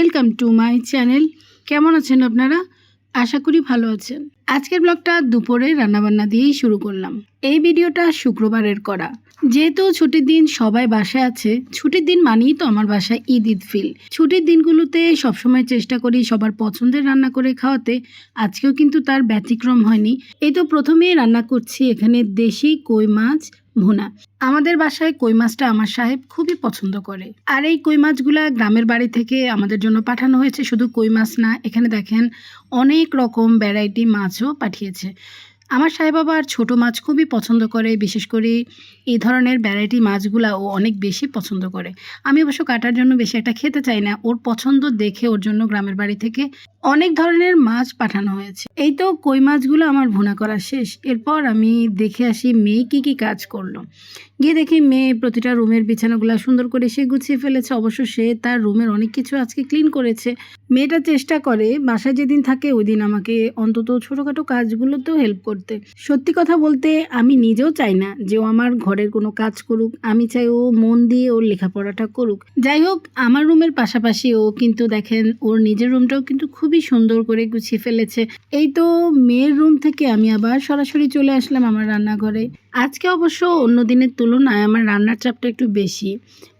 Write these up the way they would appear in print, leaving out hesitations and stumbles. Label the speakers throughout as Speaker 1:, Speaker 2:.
Speaker 1: Welcome to my channel. কেমন আছেন আপনারা? আশা করি ভালো আছেন। আজকের ব্লগটা দুপুরে রান্নাবান্না দিয়েই শুরু করলাম। এই ভিডিওটা শুক্রবারের করা। যেহেতু ছুটির দিন সবাই বাসায় আছে, ছুটির দিন মানেই তো আমার বাসায় ঈদ ফিল। ছুটির দিনগুলোতে সবসময় চেষ্টা করি সবার পছন্দের রান্না করে খাওয়াতে। আজকেও কিন্তু তার ব্যতিক্রম হয়নি। এই তো প্রথমেই রান্না করছি এখানে দেশি কই মাছ ভুনা। আমাদের বাসায় কই মাছটা আমার সাহেব খুবই পছন্দ করে। আর এই কই মাছগুলা গ্রামের বাড়ি থেকে আমাদের জন্য পাঠানো হয়েছে। শুধু কই মাছ না, এখানে দেখেন অনেক রকম ভ্যারাইটি মাছও পাঠিয়েছে। আমার সাহেব আবার ছোট মাছ খুবই পছন্দ করে, বিশেষ করে এই ধরনের ভ্যারাইটি মাছগুলা ও অনেক বেশি পছন্দ করে। আমি অবশ্য কাটার জন্য বেশি একটা খেতে চাই না, ওর পছন্দ দেখে ওর জন্য গ্রামের বাড়ি থেকে অনেক ধরনের মাছ পাঠানো হয়েছে। এই তো কই মাছগুলো আমার ভুনা করা শেষ। এরপর আমি দেখে আসি মেয়ে কি কাজ করলো। গিয়ে দেখি মেয়ে প্রতিটা রুমের বিছানাগুলো সুন্দর করে সে গুছিয়ে ফেলেছে। অবশ্য সে তার রুমের অনেক কিছু আজকে ক্লিন করেছে। মেয়েটা চেষ্টা করে বাসায় যেদিন থাকে ওই দিন আমাকে অন্তত ছোটোখাটো কাজগুলোতেও হেল্প করতে। সত্যি কথা বলতে আমি নিজেও চাই না যে ও আমার ঘরের কোনো কাজ করুক, আমি চাই ও মন দিয়ে ওর লেখাপড়াটা করুক। যাই হোক, আমার রুমের পাশাপাশি ও কিন্তু দেখেন ওর নিজের রুমটাও কিন্তু খুবই সুন্দর করে গুছিয়ে ফেলেছে। এই তো মেয়ের রুম থেকে আমি আবার সরাসরি চলে আসলাম আমার রান্নাঘরে। আজকে অবশ্য অন্য দিনের তুলনায় আমার রান্নার চাপটা একটু বেশি।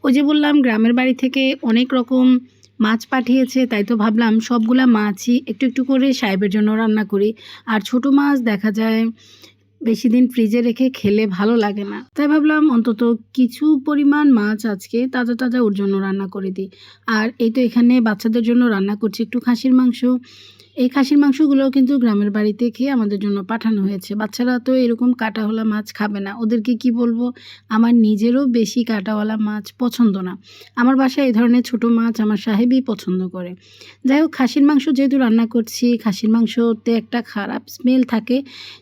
Speaker 1: ওই যে বললাম গ্রামের বাড়ি থেকে অনেক রকম মাছ পাঠিয়েছে, তাই তো ভাবলাম সবগুলা মাছই একটু একটু করে সাহেবের জন্য রান্না করি। আর ছোট মাছ দেখা যায় বেশি দিন ফ্রিজে রেখে খেলে ভালো লাগে না, তাই ভাবলাম অন্তত কিছু পরিমাণ মাছ আজকে তাজা তাজা ওর জন্য রান্না করে দিই। আর এই তো এখানে বাচ্চাদের জন্য রান্না করছি একটু খাসির মাংস। এই খাসির মাংসগুলোও কিন্তু গ্রামের বাড়িতে খেয়ে আমাদের জন্য পাঠানো হয়েছে। বাচ্চারা তো এরকম কাঁটাওয়ালা মাছ খাবে না, ওদেরকে কি বলবো, আমার নিজেরও বেশি কাঁটাওয়ালা মাছ পছন্দ না। আমার বাসায় এই ধরনের ছোট মাছ আমার সাহেবই পছন্দ করে। যাই হোক, খাসির মাংস যেহেতু রান্না করছি, খাসির মাংসতে একটা খারাপ স্মেল থাকে,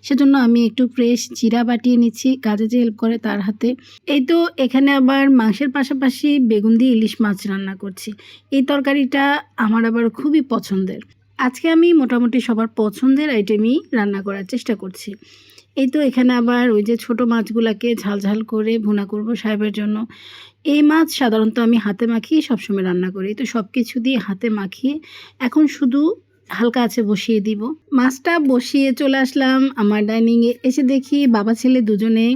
Speaker 1: সেজন্য আমি একটু ফ্রেশ জিরা বাটিয়ে নিচ্ছি, কাজে যে হেল্প করে তার হাতে। এই তো এখানে আবার মাংসের পাশাপাশি বেগুন দিয়ে ইলিশ মাছ রান্না করছি। এই তরকারিটা আমার আবার খুবই পছন্দের। আজকে আমি মোটামুটি সবার পছন্দের আইটেমই রান্না করার চেষ্টা করছি। এই তো এখানে আবার ওই যে ছোট মাছগুলোকে ঝাল করে ভুনা করব সাহেবের জন্য। এই মাছ সাধারণত আমি হাতে মাখিয়ে সবসময় রান্না করি। তো সব কিছু দিয়ে হাতে মাখিয়ে এখন শুধু হালকা আছে বসিয়ে দিব। মাছটা বসিয়ে চলে আসলাম আমার ডাইনিংয়ে। এসে দেখি বাবা ছেলে দুজনে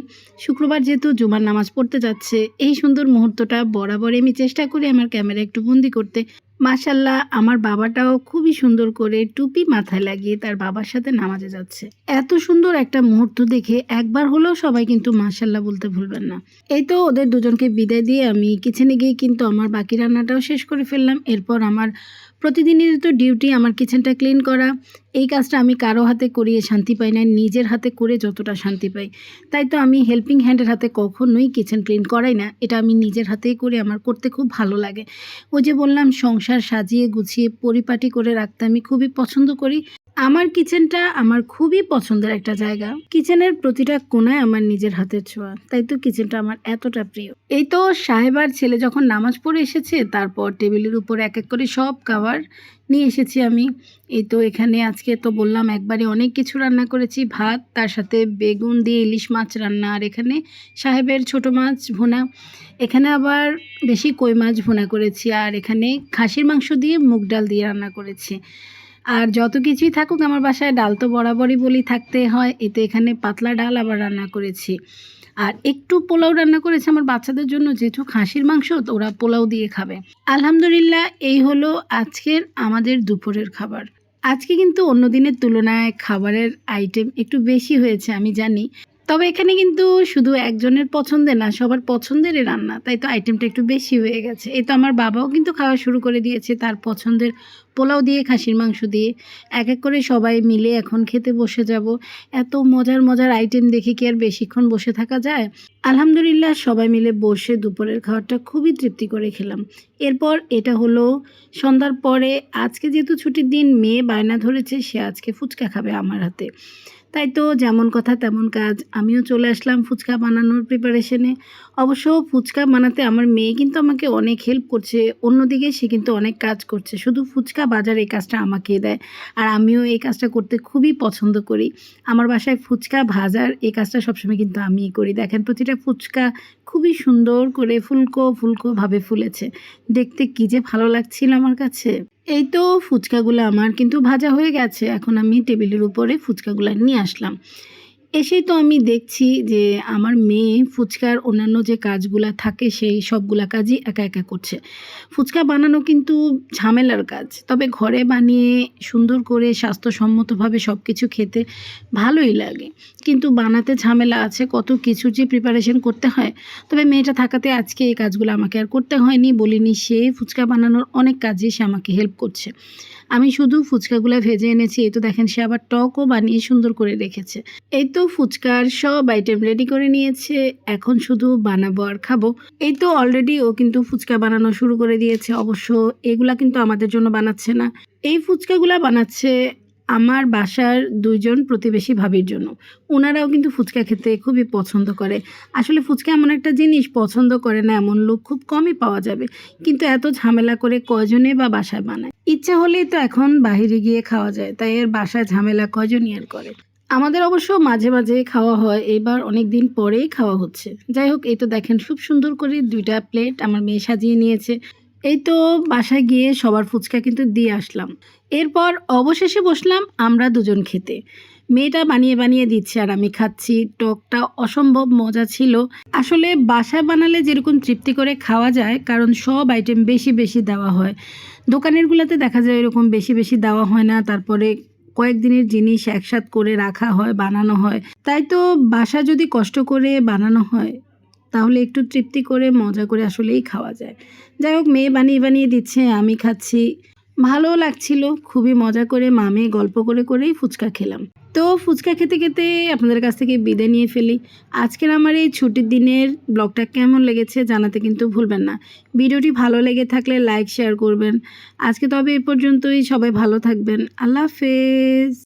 Speaker 1: শুক্রবার যেহেতু জুমার নামাজ পড়তে যাচ্ছে, এই সুন্দর মুহূর্তটা বরাবরই আমি চেষ্টা করি আমার ক্যামেরা একটু বন্দি করতে। মাশাল্লাহ, আমার বাবাটাও খুবই সুন্দর করে টুপি মাথায় লাগিয়ে তার বাবার সাথে নামাজে যাচ্ছে। এত সুন্দর একটা মুহূর্ত দেখে একবার হলেও সবাই কিন্তু মাশাল্লাহ বলতে ভুলবেন না। এই তো ওদের দুজনকে বিদায় দিয়ে আমি কিচেনে গিয়ে কিন্তু আমার বাকি রান্নাটাও শেষ করে ফেললাম। এরপর আমার প্রতিদিনের তো ডিউটি আমার কিচেনটা ক্লিন করা। এই কাজটা আমি কারো হাতে করিয়ে শান্তি পাই না, নিজের হাতে করে যতটা শান্তি পাই। তাই তো আমি হেল্পিং হ্যান্ডের হাতে কখনোই কিচেন ক্লিন করাই না, এটা আমি নিজের হাতেই করে আমার করতে খুব ভালো লাগে। ওই যে বললাম সংসার সাজিয়ে গুছিয়ে পরিপাটি করে রাখতে আমি খুবই পছন্দ করি। আমার কিচেনটা আমার খুবই পছন্দের একটা জায়গা। কিচেনের প্রতিটা কোণায় আমার নিজের হাতের ছোঁয়া, তাই তো কিচেনটা আমার এতটা প্রিয়। এই তো সাহেবার ছেলে যখন নামাজ পড়ে এসেছে, তারপর টেবিলের উপর এক এক করে সব খাবার নিয়ে এসেছি আমি। এই তো এখানে আজকে তো বললাম একবারে অনেক কিছু রান্না করেছি। ভাত, তার সাথে বেগুন দিয়ে ইলিশ মাছ রান্না, আর এখানে সাহেবের ছোট মাছ ভুনা। এখানে আবার বেশি কই মাছ ভুনা করেছি, আর এখানে খাসির মাংস দিয়ে মুগ ডাল দিয়ে রান্না করেছি। আর যত কিছুই থাকুক আমার বাসায় ডাল তো বরাবরই বলি থাকতে হয়। এতে এখানে পাতলা ডাল আবার রান্না করেছি, আর একটু পোলাও রান্না করেছি আমার বাচ্চাদের জন্য, যেহেতু খাসির মাংস তো ওরা পোলাও দিয়ে খাবে। আলহামদুলিল্লাহ, এই হলো আজকের আমাদের দুপুরের খাবার। আজকে কিন্তু অন্য দিনের তুলনায় খাবারের আইটেম একটু বেশি হয়েছে আমি জানি, তবে এখানে কিন্তু শুধু একজনের পছন্দের না, সবার পছন্দেরই রান্না, তাই তো আইটেমটা একটু বেশি হয়ে গেছে। এই তো আমার বাবাও কিন্তু খাওয়া শুরু করে দিয়েছে তার পছন্দের পোলাও দিয়ে খাসির মাংস দিয়ে। এক এক করে সবাই মিলে এখন খেতে বসে যাব। এত মজার মজার আইটেম দেখে কি আর বেশিক্ষণ বসে থাকা যায়। আলহামদুলিল্লাহ, সবাই মিলে বসে দুপুরের খাবারটা খুবই তৃপ্তি করে খেলাম। এরপর এটা হলো সন্ধ্যার পরে। আজকে যেহেতু ছুটির দিন, মেয়ে বায়না ধরেছে সে আজকে ফুচকা খাবে আমার হাতে। তাই তো যেমন কথা তেমন কাজ, আমিও চলে আসলাম ফুচকা বানানোর প্রিপারেশনে। অবশ্য ফুচকা বানাতে আমার মেয়ে কিন্তু আমাকে অনেক হেল্প করছে, অন্যদিকে সে কিন্তু অনেক কাজ করছে। শুধু ফুচকা বাজার এই কাজটা আমাকেই দেয়, আর আমিও এই কাজটা করতে খুবই পছন্দ করি। আমার বাসায় ফুচকা ভাজার এই কাজটা সবসময় কিন্তু আমিই করি। দেখেন প্রতিটা ফুচকা খুবই সুন্দর করে ফুলকো ফুলকো ভাবে ফুলেছে। দেখতে কি যে ভালো লাগছিল আমার কাছে। এই তো ফুচকাগুলো আমার কিন্তু ভাজা হয়ে গেছে। এখন আমি টেবিলের উপরে ফুচকাগুলো নিয়ে আসলাম। এসেই তো আমি দেখছি যে আমার মেয়ে ফুচকার অন্যান্য যে কাজগুলা থাকে সেই সবগুলা কাজই একা একা করছে। ফুচকা বানানো কিন্তু ঝামেলার কাজ, তবে ঘরে বানিয়ে সুন্দর করে স্বাস্থ্যসম্মতভাবে সব কিছু খেতে ভালোই লাগে, কিন্তু বানাতে ঝামেলা আছে, কত কিছু যে প্রিপারেশন করতে হয়। তবে মেয়েটা থাকাতে আজকে এই কাজগুলো আমাকে আর করতে হয়নি, বলিনি। সে ফুচকা বানানোর অনেক কাজে সে আমাকে হেল্প করছে। আমি শুধু ফুচকাগুলো ভেজে এনেছি। এই তো দেখেন সে আবার টকও বানিয়ে সুন্দর করে রেখেছে। এই তো ফুচকার সব আইটেম রেডি করে নিয়েছে, এখন শুধু বানাবো আর খাবো। এই তো অলরেডি ও কিন্তু ফুচকা বানানো শুরু করে দিয়েছে। অবশ্য এগুলা কিন্তু আমাদের জন্য বানাচ্ছে না, এই ফুচকাগুলা বানাচ্ছে আমার বাসার 2 জন প্রতিবেশী ভাবির জন্য। ওনারাও কিন্তু ফুচকা খেতে খুবই পছন্দ করে। আসলে ফুচকা এমন একটা জিনিস, পছন্দ করে না এমন লোক খুব কমই পাওয়া যাবে, কিন্তু এত ঝামেলা করে কয়জনে বা বাসায় বানায়। ইচ্ছা হলেই তো এখন বাইরে গিয়ে খাওয়া যায়, তাই এর বাসায় ঝামেলা কয়জনই আর করে। আমাদের অবশ্য মাঝে মাঝে খাওয়া হয়, এবার অনেক দিন পরেই খাওয়া হচ্ছে। যাই হোক, এই তো দেখেন খুব সুন্দর করে 2টা প্লেট আমার মেয়ে সাজিয়ে নিয়েছে। এই তো বাসায় গিয়ে সবার ফুচকা কিন্তু দিয়ে আসলাম। এরপর অবশেষে বসলাম আমরা 2 জন খেতে। মেয়েটা বানিয়ে বানিয়ে দিচ্ছে আর আমি খাচ্ছি। টকটা অসম্ভব মজা ছিল। আসলে বাসায় বানালে যেরকম তৃপ্তি করে খাওয়া যায়, কারণ সব আইটেম বেশি বেশি দেওয়া হয়। দোকানেরগুলোতে দেখা যায় এরকম বেশি বেশি দেওয়া হয় না, তারপরে কয়েকদিনের জিনিস একসাথ করে রাখা হয়, বানানো হয়। তাই তো বাসায় যদি কষ্ট করে বানানো হয় তাহলে একটু তৃপ্তি করে মজা করে আসলেই খাওয়া যায়। যাই হোক, মেয়ে বানিয়ে বানিয়ে দিচ্ছে, আমি খাচ্ছি। ভালো লাগছিল, খুবই মজা করে মামে গল্প করে করেই ফুচকা খেলাম। তো ফুচকা খেতে খেতে আপনাদের কাছ থেকে বিদায় নিয়ে ফেলি। আজকের আমার এই ছুটির দিনের ব্লগটা কেমন লেগেছে জানাতে কিন্তু ভুলবেন না। ভিডিওটি ভালো লেগে থাকলে লাইক শেয়ার করবেন। আজকে তবে এ পর্যন্তই, সবাই ভালো থাকবেন। আল্লাহ হাফেজ।